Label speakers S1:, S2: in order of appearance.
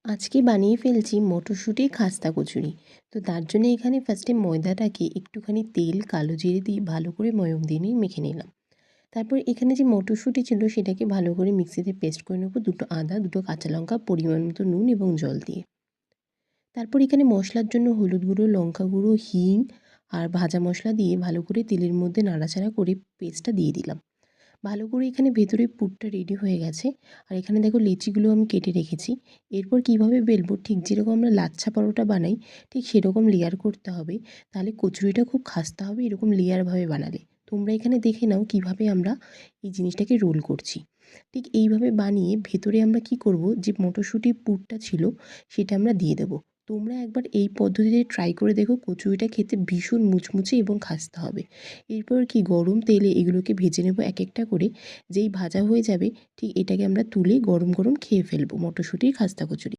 S1: আজকে বানিয়ে ফেলছি মটরশুঁটির খাস্তা কচুরি। তো তার জন্য এখানে ফার্স্টে ময়দাটাকে একটুখানি তেল, কালো জিরে দিয়ে ভালো করে ময়াম দিয়ে নিয়ে মেখে নিলাম। তারপর এখানে যে মটরশুঁটি ছিল সেটাকে ভালো করে মিক্সিতে পেস্ট করে নেবো, দুটো আদা, দুটো কাঁচা লঙ্কা, পরিমাণ মতো নুন এবং জল দিয়ে। তারপর এখানে মশলার জন্য হলুদ গুঁড়ো, লঙ্কা গুঁড়ো, হিং আর ভাজা মশলা দিয়ে ভালো করে তেলের মধ্যে নাড়াচাড়া করে পেস্টটা দিয়ে দিলাম। ভালো করে এখানে ভেতরে পুরটা রেডি হয়ে গেছে। আর এখানে দেখো লেচিগুলো আমি কেটে রেখেছি। এরপর কিভাবে বেলবো, ঠিক যেরকম আমরা লাচ্ছা পরোটা বানাই ঠিক সেরকম লেয়ার করতে হবে। তাহলে কচুরিটা খুব খাস্তা হবে এরকম লেয়ারভাবে বানালে। তোমরা এখানে দেখে নাও কিভাবে আমরা এই জিনিসটাকে রোল করছি। ঠিক এইভাবে বানিয়ে ভেতরে আমরা কি করব, যে মটরশুঁটির পুরটা ছিল সেটা আমরা দিয়ে দেবো। তোমরা একবার এই পদ্ধতিতে ট্রাই করে দেখো, কচুরিটা খেতে ভীষণ মুচমুচে এবং খাস্তা হবে। এরপর কি গরম তেলে এগুলোকে ভেজে নেব এক একটা করে। যেই ভাজা হয়ে যাবে ঠিক এটাকে আমরা তুলে গরম গরম খেয়ে ফেলবো মটরশুঁটির খাস্তা কচুরি।